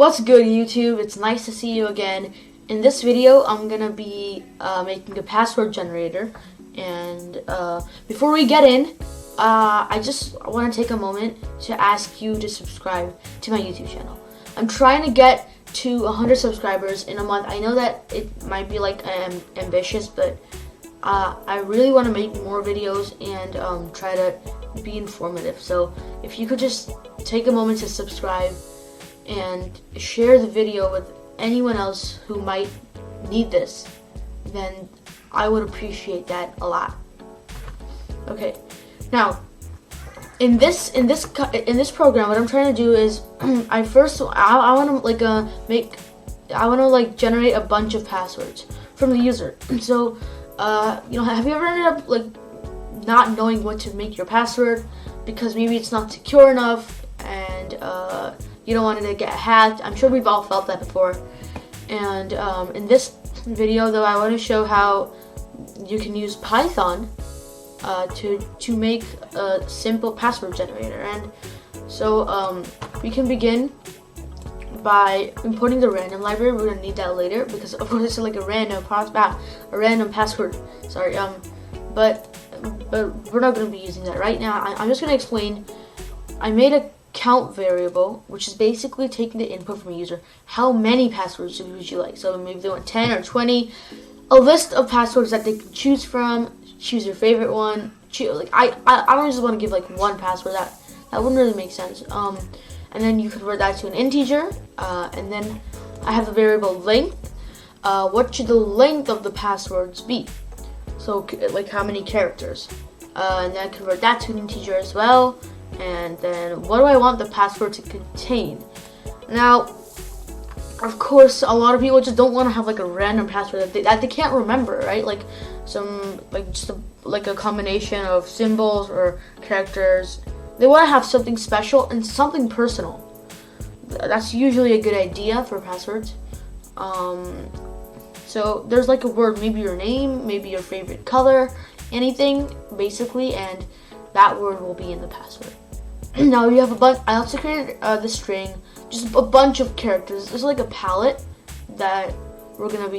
What's good, YouTube? It's nice to see you again. In this video, I'm gonna be making a password generator, and before we get in, I just want to take a moment to ask you to subscribe to my YouTube channel. I'm trying to get to 100 subscribers in a month. I know that it might be like ambitious, but I really want to make more videos and try to be informative. So if you could just take a moment to subscribe and share the video with anyone else who might need this, then I would appreciate that a lot. Okay, now in this program, what I'm trying to do is I want to generate a bunch of passwords from the user. So have you ever ended up like not knowing what to make your password because maybe it's not secure enough and you don't want it to get hacked? I'm sure we've all felt that before. And in this video, though, I want to show how you can use Python to make a simple password generator. And so we can begin by importing the random library. We're gonna need that later because of course it's like a random password. Sorry, but we're not gonna be using that right now. I'm just gonna explain. I made a count variable, which is basically taking the input from a user. How many passwords would you like? So maybe they want 10 or 20. A list of passwords that they can choose from. Choose your favorite one. I don't just want to give like one password. That wouldn't really make sense. And then you convert that to an integer. And then I have the variable length. What should the length of the passwords be? So like how many characters? And then I convert that to an integer as well. And then what do I want the password to contain? Now, of course, a lot of people just don't want to have like a random password that they can't remember, right? Like a combination of symbols or characters. They want to have something special and something personal. That's usually a good idea for passwords. So there's like a word, maybe your name, maybe your favorite color, anything basically, and that word will be in the password. Now you have a bunch. I also created the string, just a bunch of characters. It's like a palette that we're gonna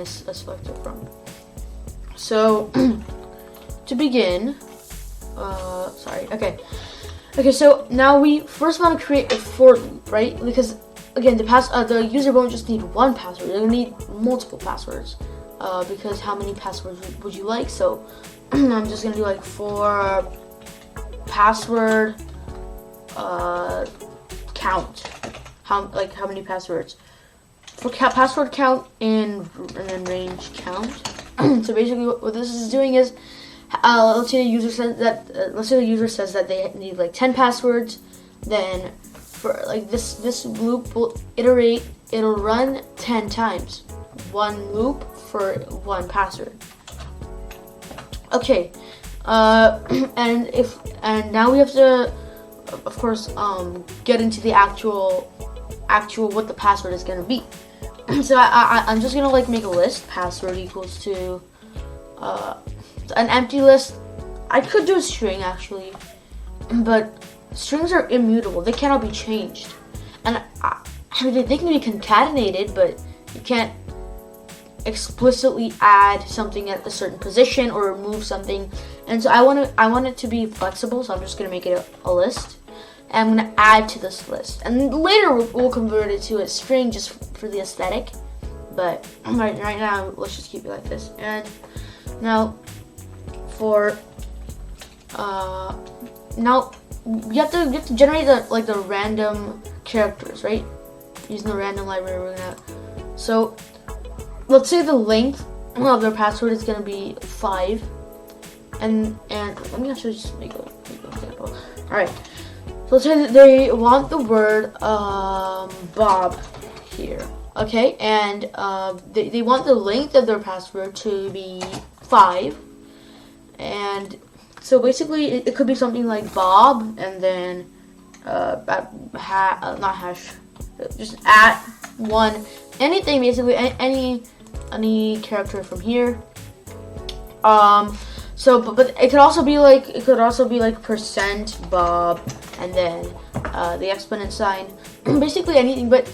select it from. So to begin, okay. So now we first want to create a for loop, right? Because again, the user won't just need one password; they're gonna need multiple passwords. Because how many passwords would you like? So I'm just gonna do like for password count. How many passwords? For password count and then range count. So basically, what this is doing is, let's say the user says that they need like 10 passwords. Then for like this loop will iterate. It'll run 10 times. One loop for one password. Okay. And now we have to, of course, get into the actual what the password is gonna be. So I'm just gonna like make a list. Password equals to an empty list. I could do a string actually, but strings are immutable. They cannot be changed, and I mean they can be concatenated, but you can't explicitly add something at a certain position or remove something. And so I want it to be flexible, so I'm just gonna make it a list, and I'm gonna add to this list, and later we'll convert it to a string just for the aesthetic. But right now, let's just keep it like this. And now for now you have to generate the random characters, right? Using the random library, so let's say the length of their password is gonna be 5, and let me actually just make an example. All right, so let's say that they want the word Bob here, okay, and they want the length of their password to be 5, and so basically it could be something like Bob and then not hash, just @1, anything basically, any character from here. So but it could also be like percent Bob and then the exponent sign, basically anything, but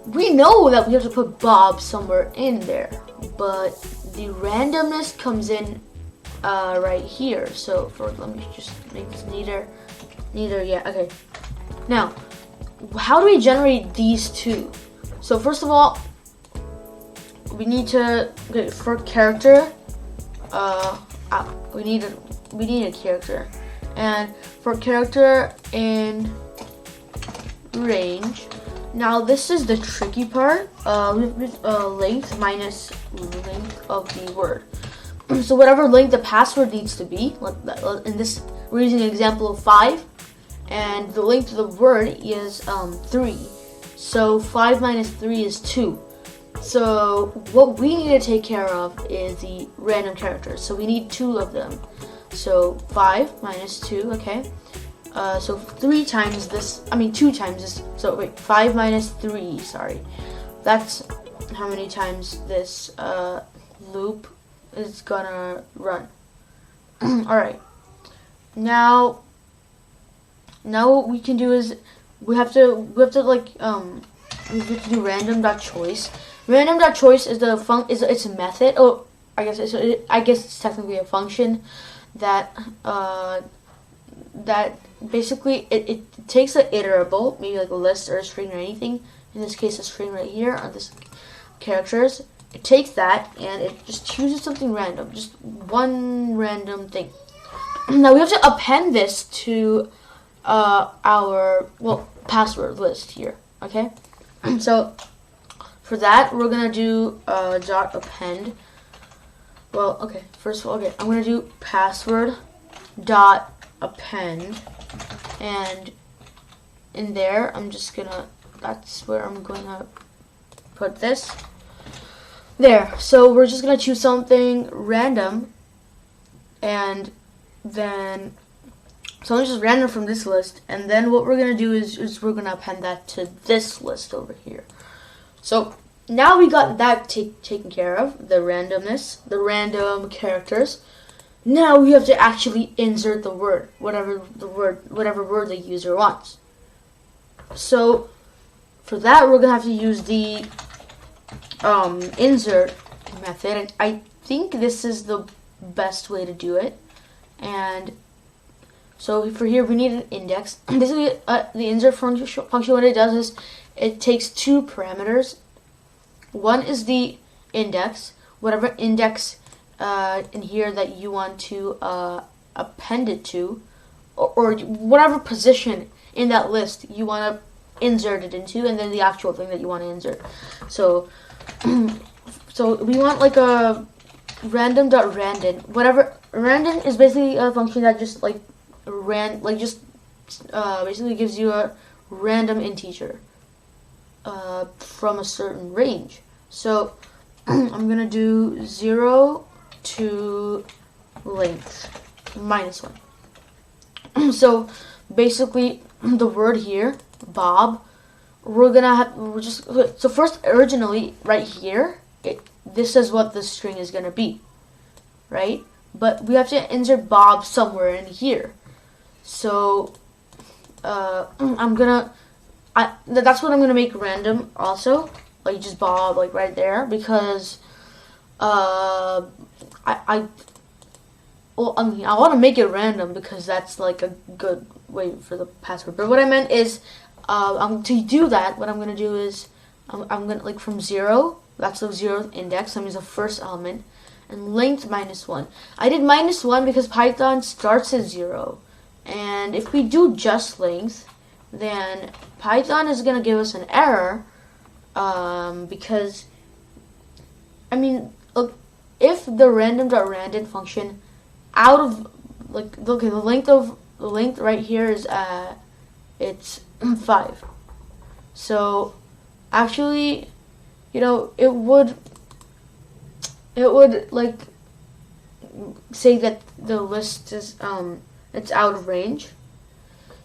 we know that we have to put Bob somewhere in there, but the randomness comes in right here. So let me just make this neater, yeah, okay. Now, how do we generate these two? So first of all, we need to, okay, for character, we need a character, and for character in range. Now this is the tricky part. With length minus length of the word. So whatever length the password needs to be. In this, we're using an example of 5, and the length of the word is 3. So 5 minus 3 is 2. So what we need to take care of is the random characters. So we need 2 of them. So 5 minus 2, okay. So 3 times this, 2 times this, so wait, 5 minus 3, sorry. That's how many times this loop is gonna run. Alright. Now what we can do is we have to do random.choice. Random.choice is it's a method. Oh, I guess it's technically a function that that basically it takes an iterable, maybe like a list or a string or anything. In this case, a string right here on this characters. It takes that and it just chooses something random, just one random thing. Now we have to append this to our password list here. Okay, so for that we're gonna do dot append. Well, okay, first of all, okay, I'm gonna do password dot append, and in there that's where I'm gonna put this there. So we're just gonna choose something random, and then something just random from this list, and then what we're gonna do is we're gonna append that to this list over here. So now we got that taken care of, the randomness, the random characters. Now we have to actually insert the word, whatever word the user wants. So for that, we're gonna have to use the insert method, and I think this is the best way to do it. And so for here, we need an index. Basically, the insert function, what it does is it takes 2 parameters. One is the index, whatever index in here that you want to append it to, or whatever position in that list you want to insert it into, and then the actual thing that you want to insert. So so we want like a random.random. Whatever random is basically a function that just basically gives you a random integer from a certain range. So I'm gonna do 0 to length minus 1. So basically the word here, Bob, so first, originally right here, this is what the string is gonna be, right? But we have to insert Bob somewhere in here. So that's what I'm gonna make random also, like just Bob, like right there, because I want to make it random because that's like a good way for the password. But what I meant is, to do that, what I'm gonna do is I'm gonna, like, from 0, that's the 0th index. That means the first element, and length minus 1. I did minus 1 because Python starts at 0, and if we do just length, then Python is gonna give us an error, because look, if the random.random function out of the length right here is it's 5. So actually, it would like say that the list is it's out of range.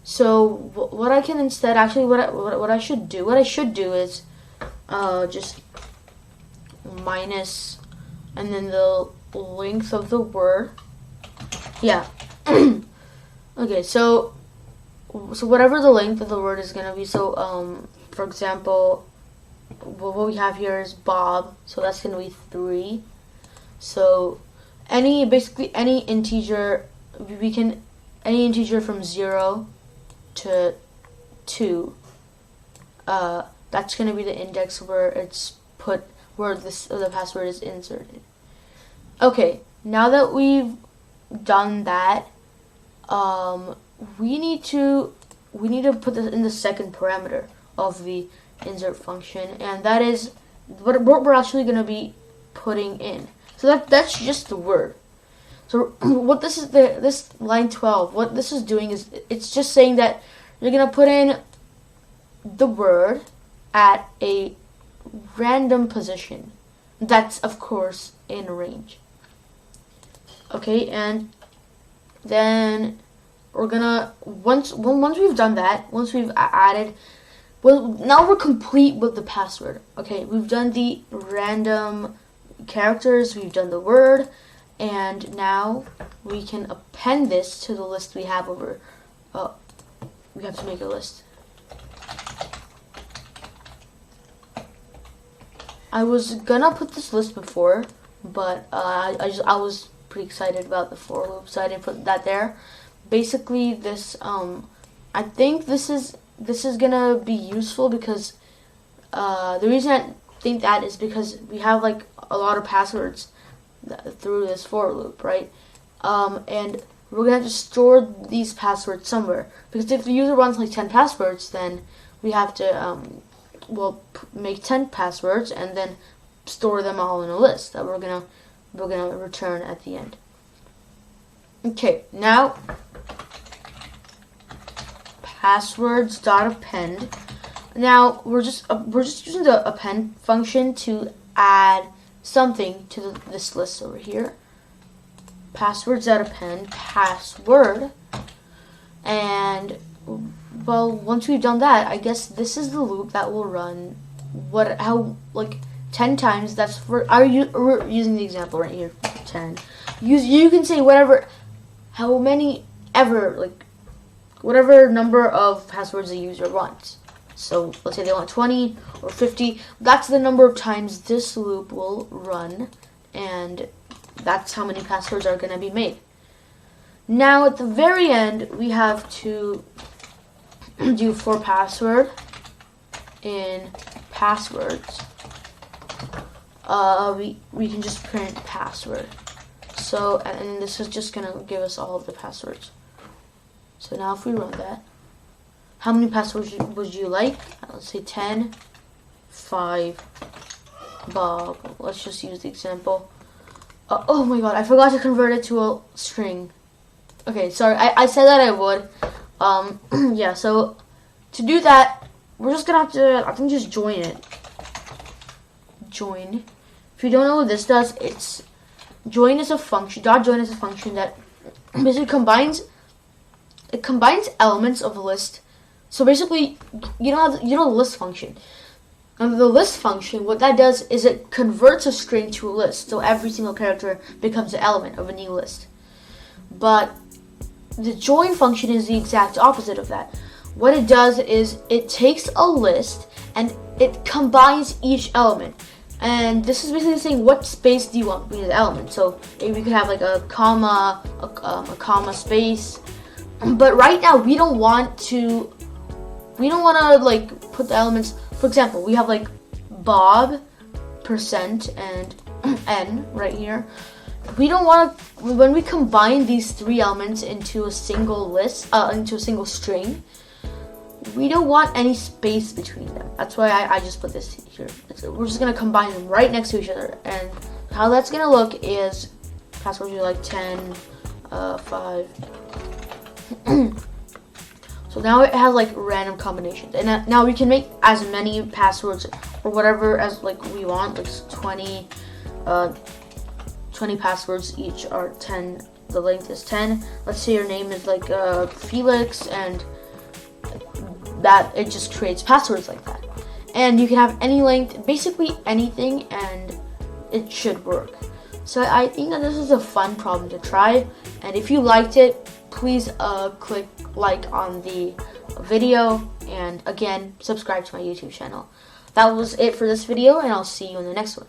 So what I can instead, actually, what I should do is just minus and then the length of the word. Yeah. Okay, so so whatever the length of the word is gonna be. So for example, what we have here is Bob, so that's gonna be 3. So basically any integer, any integer from 0 to 2, that's gonna be the index where it's put, where the password is inserted. Okay, now that we've done that, we need to put this in the second parameter of the insert function, and that is what we're actually going to be putting in. So that's just the word. So what this is, this line 12, what this is doing is it's just saying that you're going to put in the word at a random position. That's of course in range. Okay, and then we're gonna, once we've done that, once we've added, well, now we're complete with the password. Okay, we've done the random characters, we've done the word, and now we can append this to the list we have over. We have to make a list. I was gonna put this list before, but I was pretty excited about the for loop, so I didn't put that there. Basically, this I think this is gonna be useful because the reason I think that is because we have like a lot of passwords through this for loop, right? And we're gonna have to store these passwords somewhere, because if the user wants like 10 passwords, then we have to make 10 passwords and then store them all in a list that we're gonna return at the end. Okay, now passwords dot append. Now we're just using the append function to add something to this list over here. Passwords dot append password, and well, once we've done that, I guess this is the loop that will run 10 times. That's for we're using the example right here, 10. You can say how many ever, like whatever number of passwords the user wants. So let's say they want 20 or 50. That's the number of times this loop will run, and that's how many passwords are going to be made. Now at the very end, we have to do for password in passwords. We can just print password. So, and this is just gonna give us all of the passwords. So now if we run that, how many passwords would you like? Let's say 10, 5, Bob. Let's just use the example. Oh my god, I forgot to convert it to a string. Okay, sorry, I said that I would. Yeah, so to do that, we're just gonna have to, I think, just join it. Join. If you don't know what this does, join is a function. Dot join is a function that basically combines elements of a list. So basically, you know the list function. And the list function, what that does is it converts a string to a list. So every single character becomes an element of a new list. But the join function is the exact opposite of that. What it does is it takes a list and it combines each element. And this is basically saying, what space do you want between the elements? So maybe we could have like a comma, a comma space. But right now we don't want to like put the elements. For example, we have like Bob, percent, and n right here. We don't want to, when we combine these three elements into a single list, into a single string, we don't want any space between them. That's why I just put this here. We're just gonna combine them right next to each other. And how that's gonna look is passwords are like 10, 5. So now it has like random combinations, and now we can make as many passwords or whatever as like we want, like 20 passwords each are 10. The length is 10. Let's say your name is like Felix, and that it just creates passwords like that. And you can have any length, basically anything, and it should work. So I think that this is a fun problem to try, and if you liked it, please click like on the video, and again, subscribe to my YouTube channel. That was it for this video, and I'll see you in the next one.